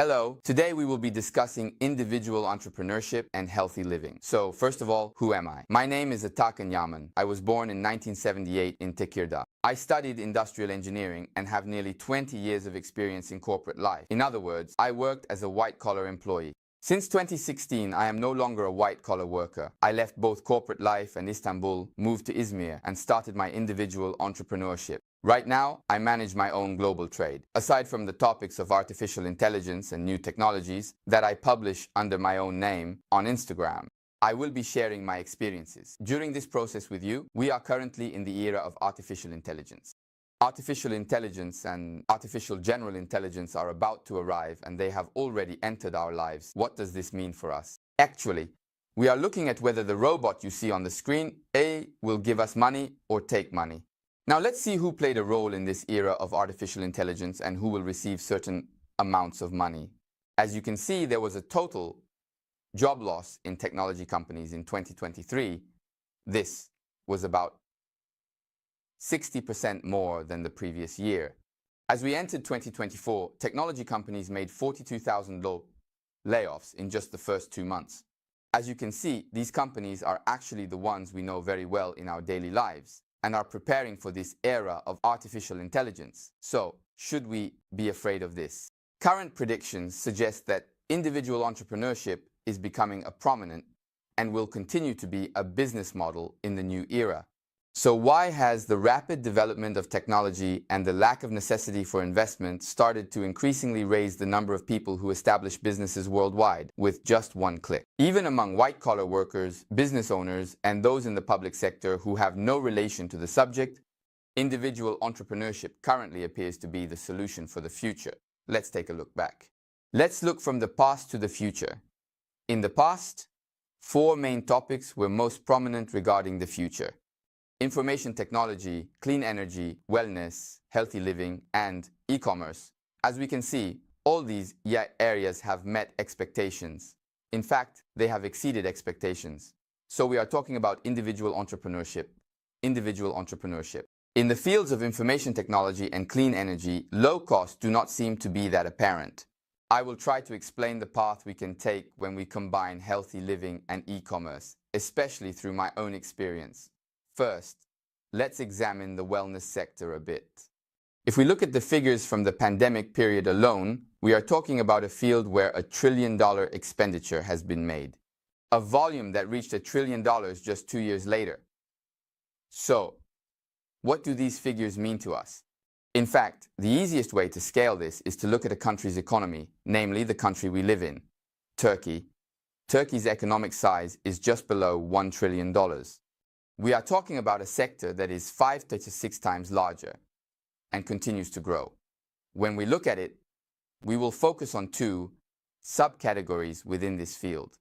Hello, today we will be discussing individual entrepreneurship and healthy living. So first of all, who am I? My name is Atakan YAMAN. I was born in 1978 in Tekirdağ. I studied industrial engineering and have nearly 20 years of experience in corporate life. In other words, I worked as a white-collar employee. Since 2016, I am no longer a white-collar worker. I left both corporate life and Istanbul, moved to Izmir, and started my individual entrepreneurship. Right now, I manage my own global trade. Aside from the topics of artificial intelligence and new technologies that I publish under my own name on Instagram, I will be sharing my experiences. During this process with you, we are currently in the era of artificial intelligence. Artificial intelligence and artificial general intelligence are about to arrive and they have already entered our lives. What does this mean for us? Actually, we are looking at whether the robot you see on the screen, A, will give us money or take money. Now let's see who played a role in this era of artificial intelligence and who will receive certain amounts of money. As you can see, there was a total job loss in technology companies in 2023. This was about 60% more than the previous year. As we entered 2024, technology companies made 42,000 layoffs in just the first 2 months. As you can see, these companies are actually the ones we know very well in our daily lives and are preparing for this era of artificial intelligence. So, should we be afraid of this? Current predictions suggest that individual entrepreneurship is becoming a prominent and will continue to be a business model in the new era. So why has the rapid development of technology and the lack of necessity for investment started to increasingly raise the number of people who establish businesses worldwide with just one click? Even among white-collar workers, business owners, and those in the public sector who have no relation to the subject, individual entrepreneurship currently appears to be the solution for the future. Let's take a look back. Let's look from the past to the future. In the past, 4 main topics were most prominent regarding the future: information technology, clean energy, wellness, healthy living, and e-commerce. As we can see, all these areas have met expectations. In fact, they have exceeded expectations. So we are talking about individual entrepreneurship. Individual entrepreneurship. In the fields of information technology and clean energy, low costs do not seem to be that apparent. I will try to explain the path we can take when we combine healthy living and e-commerce, especially through my own experience. First, let's examine the wellness sector a bit. If we look at the figures from the pandemic period alone, we are talking about a field where $1 trillion expenditure has been made. A volume that reached $1 trillion just 2 years later. So, what do these figures mean to us? In fact, the easiest way to scale this is to look at a country's economy, namely the country we live in, Turkey. Turkey's economic size is just below $1 trillion. We are talking about a sector that is 5 to 6 times larger and continues to grow. When we look at it, we will focus on 2 subcategories within this field.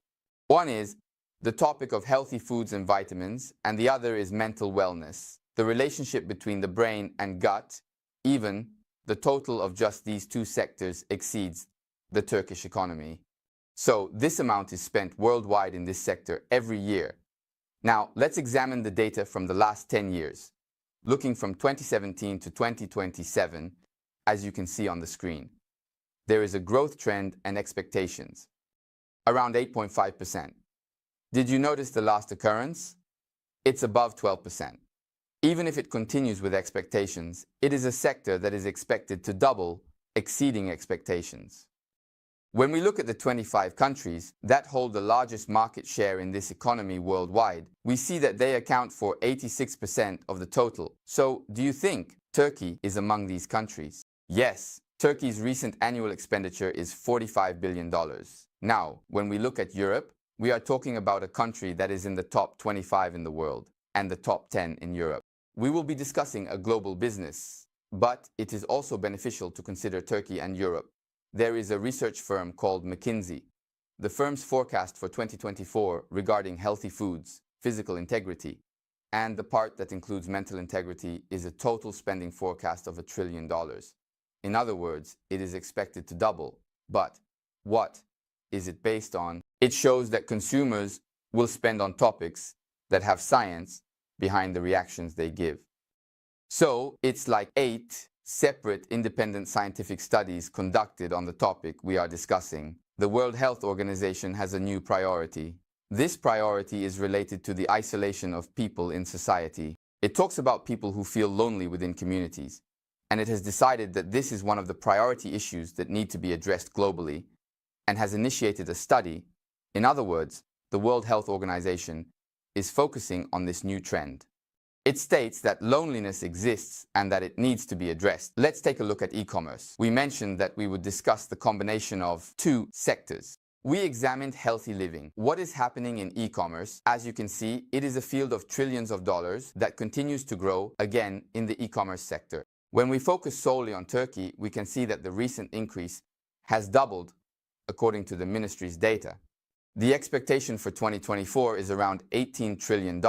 One is the topic of healthy foods and vitamins, and the other is mental wellness, the relationship between the brain and gut. Even the total of just these 2 sectors exceeds the Turkish economy. So this amount is spent worldwide in this sector every year. Now, let's examine the data from the last 10 years, looking from 2017 to 2027, as you can see on the screen. There is a growth trend and expectations, around 8.5%. Did you notice the last occurrence? It's above 12%. Even if it continues with expectations, it is a sector that is expected to double, exceeding expectations. When we look at the 25 countries that hold the largest market share in this economy worldwide, we see that they account for 86% of the total. So, do you think Turkey is among these countries? Yes, Turkey's recent annual expenditure is $45 billion. Now, when we look at Europe, we are talking about a country that is in the top 25 in the world and the top 10 in Europe. We will be discussing a global business, but it is also beneficial to consider Turkey and Europe. There is a research firm called McKinsey. The firm's forecast for 2024 regarding healthy foods, physical integrity, and the part that includes mental integrity is a total spending forecast of $1 trillion. In other words, it is expected to double. But what is it based on? It shows that consumers will spend on topics that have science behind the reactions they give. So it's like 8 separate independent scientific studies conducted on the topic we are discussing, the World Health Organization has a new priority. This priority is related to the isolation of people in society. It talks about people who feel lonely within communities, and it has decided that this is one of the priority issues that need to be addressed globally, and has initiated a study. In other words, the World Health Organization is focusing on this new trend. It states that loneliness exists and that it needs to be addressed. Let's take a look at e-commerce. We mentioned that we would discuss the combination of two sectors. We examined healthy living. What is happening in e-commerce? As you can see, it is a field of trillions of dollars that continues to grow again in the e-commerce sector. When we focus solely on Turkey, we can see that the recent increase has doubled according to the ministry's data. The expectation for 2024 is around $18 trillion.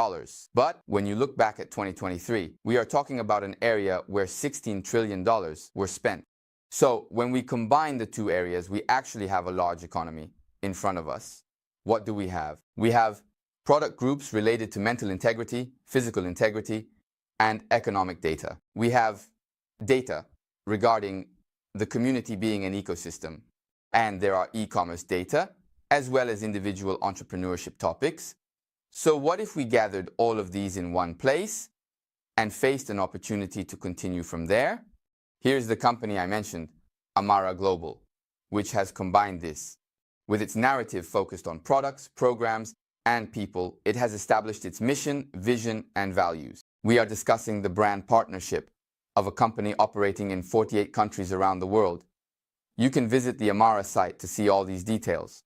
But when you look back at 2023, we are talking about an area where $16 trillion were spent. So when we combine the two areas, we actually have a large economy in front of us. What do we have? We have product groups related to mental integrity, physical integrity, and economic data. We have data regarding the community being an ecosystem. And there are e-commerce data, as well as individual entrepreneurship topics. So what if we gathered all of these in one place and faced an opportunity to continue from there? Here's the company I mentioned, Amare Global, which has combined this. With its narrative focused on products, programs, and people, it has established its mission, vision, and values. We are discussing the brand partnership of a company operating in 48 countries around the world. You can visit the Amare site to see all these details.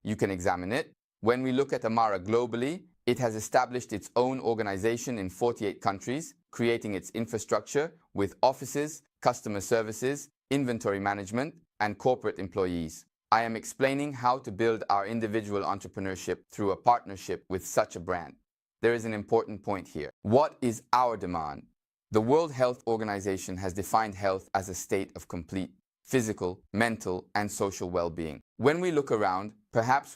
You can examine it. When we look at Amare globally, it has established its own organization in 48 countries, creating its infrastructure with offices, customer services, inventory management, and corporate employees. I am explaining how to build our individual entrepreneurship through a partnership with such a brand. There is an important point here. What is our demand? The World Health Organization has defined health as a state of complete physical, mental, and social well-being. When we look around, perhaps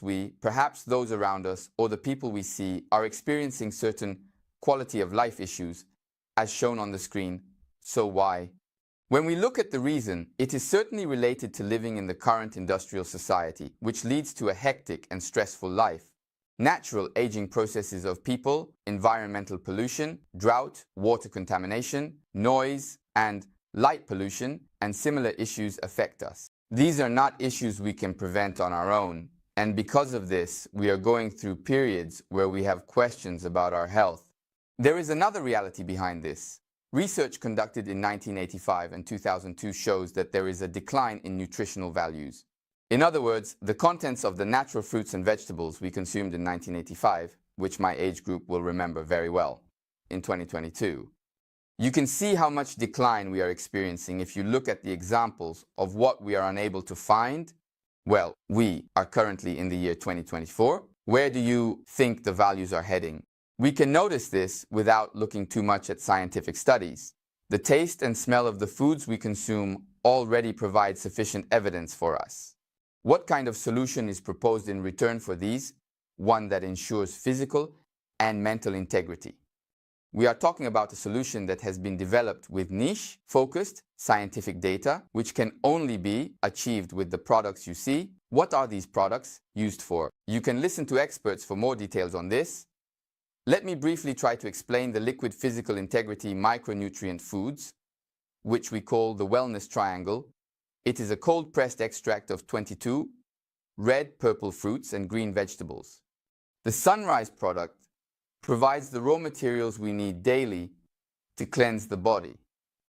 those around us, or the people we see are experiencing certain quality of life issues, as shown on the screen. So why? When we look at the reason, it is certainly related to living in the current industrial society, which leads to a hectic and stressful life. Natural aging processes of people, environmental pollution, drought, water contamination, noise, and light pollution, and similar issues affect us. These are not issues we can prevent on our own, and because of this, we are going through periods where we have questions about our health. There is another reality behind this. Research conducted in 1985 and 2002 shows that there is a decline in nutritional values. In other words, the contents of the natural fruits and vegetables we consumed in 1985, which my age group will remember very well, in 2022. You can see how much decline we are experiencing if you look at the examples of what we are unable to find. Well, we are currently in the year 2024. Where do you think the values are heading? We can notice this without looking too much at scientific studies. The taste and smell of the foods we consume already provide sufficient evidence for us. What kind of solution is proposed in return for these? One that ensures physical and mental integrity. We are talking about a solution that has been developed with niche, focused, scientific data, which can only be achieved with the products you see. What are these products used for? You can listen to experts for more details on this. Let me briefly try to explain the liquid physical integrity micronutrient foods, which we call the wellness triangle. It is a cold-pressed extract of 22 red, purple fruits and green vegetables. The Sunrise product provides the raw materials we need daily to cleanse the body.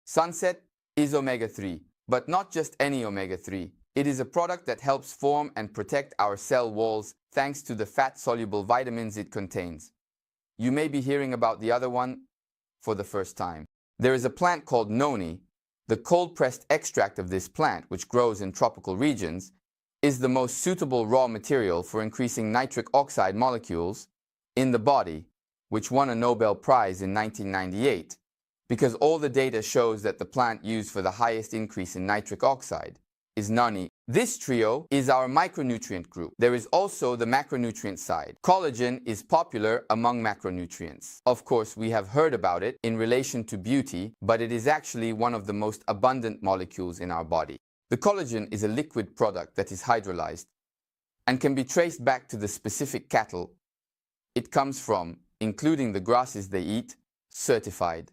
Sunset is omega-3, but not just any omega-3. It is a product that helps form and protect our cell walls thanks to the fat-soluble vitamins it contains. You may be hearing about the other one for the first time. There is a plant called noni. The cold-pressed extract of this plant, which grows in tropical regions, is the most suitable raw material for increasing nitric oxide molecules in the body, which won a Nobel Prize in 1998, because all the data shows that the plant used for the highest increase in nitric oxide is noni. This trio is our micronutrient group. There is also the macronutrient side. Collagen is popular among macronutrients. Of course, we have heard about it in relation to beauty, but it is actually one of the most abundant molecules in our body. The collagen is a liquid product that is hydrolyzed and can be traced back to the specific cattle it comes from, including the grasses they eat, certified.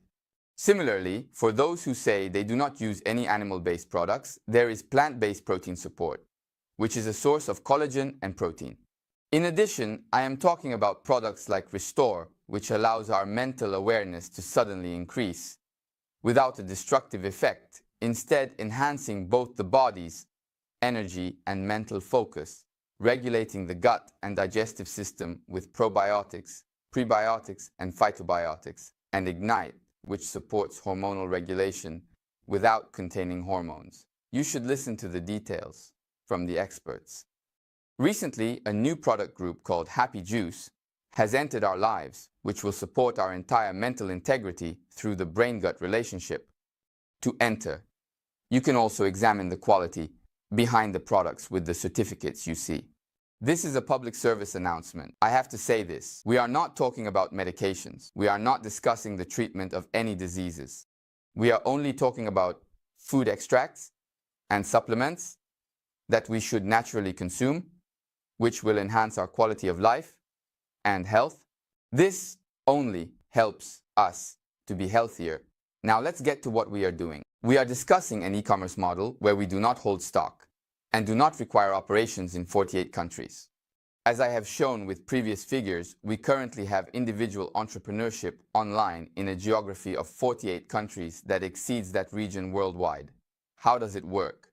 Similarly, for those who say they do not use any animal-based products, there is plant-based protein support, which is a source of collagen and protein. In addition, I am talking about products like Restore, which allows our mental awareness to suddenly increase, without a destructive effect, instead enhancing both the body's energy and mental focus, regulating the gut and digestive system with probiotics, prebiotics, and phytobiotics, and Ignite, which supports hormonal regulation without containing hormones. You should listen to the details from the experts. Recently, a new product group called Happy Juice has entered our lives, which will support our entire mental integrity through the brain-gut relationship. To enter, you can also examine the quality behind the products with the certificates you see. This is a public service announcement. I have to say this. We are not talking about medications. We are not discussing the treatment of any diseases. We are only talking about food extracts and supplements that we should naturally consume, which will enhance our quality of life and health. This only helps us to be healthier. Now let's get to what we are doing. We are discussing an e-commerce model where we do not hold stock and do not require operations in 48 countries. As I have shown with previous figures, we currently have individual entrepreneurship online in a geography of 48 countries that exceeds that region worldwide. How does it work?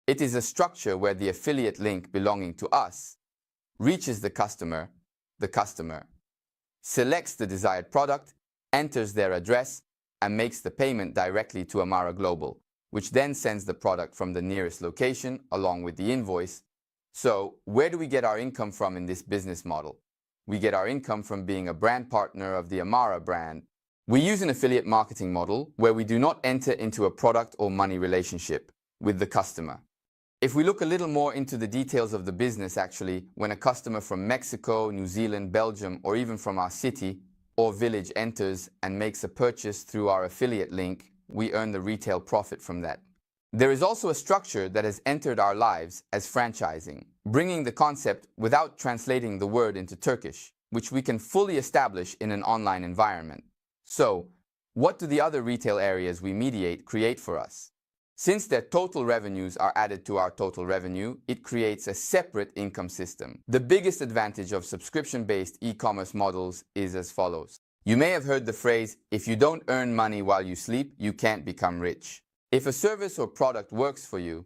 It is a structure where the affiliate link belonging to us reaches the customer selects the desired product, enters their address, and makes the payment directly to Amare Global, which then sends the product from the nearest location along with the invoice. So, where do we get our income from in this business model? We get our income from being a brand partner of the Amare brand. We use an affiliate marketing model where we do not enter into a product or money relationship with the customer. If we look a little more into the details of the business, actually, when a customer from Mexico, New Zealand, Belgium, or even from our city or village enters and makes a purchase through our affiliate link, we earn the retail profit from that. There is also a structure that has entered our lives as franchising, bringing the concept without translating the word into Turkish, which we can fully establish in an online environment. So, what do the other retail areas we mediate create for us? Since their total revenues are added to our total revenue, it creates a separate income system. The biggest advantage of subscription-based e-commerce models is as follows. You may have heard the phrase, if you don't earn money while you sleep, you can't become rich. If a service or product works for you,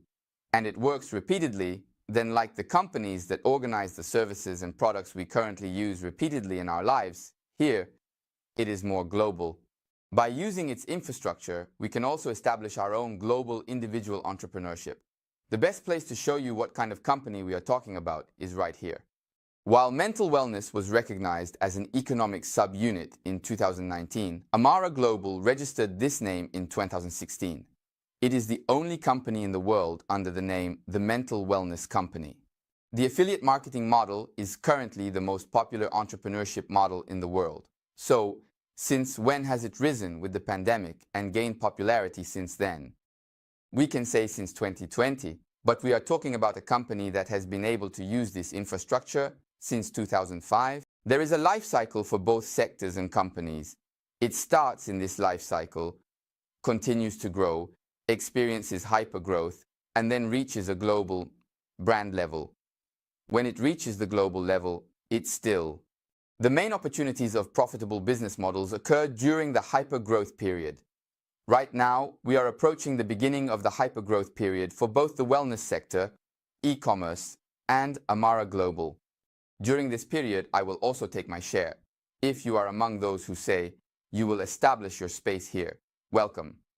and it works repeatedly, then like the companies that organize the services and products we currently use repeatedly in our lives, here, it is more global. By using its infrastructure, we can also establish our own global individual entrepreneurship. The best place to show you what kind of company we are talking about is right here. While mental wellness was recognized as an economic subunit in 2019, Amare Global registered this name in 2016. It is the only company in the world under the name The Mental Wellness Company. The affiliate marketing model is currently the most popular entrepreneurship model in the world. So, since when has it risen with the pandemic and gained popularity since then? We can say since 2020, but we are talking about a company that has been able to use this infrastructure since 2005. There is a life cycle for both sectors and companies. It starts in this life cycle, continues to grow, experiences hypergrowth, and then reaches a global brand level. When it reaches the global level, it's still. The main opportunities of profitable business models occur during the hypergrowth period. Right now, we are approaching the beginning of the hypergrowth period for both the wellness sector, e-commerce, and Amare Global. During this period, I will also take my share. If you are among those who say, you will establish your space here, welcome.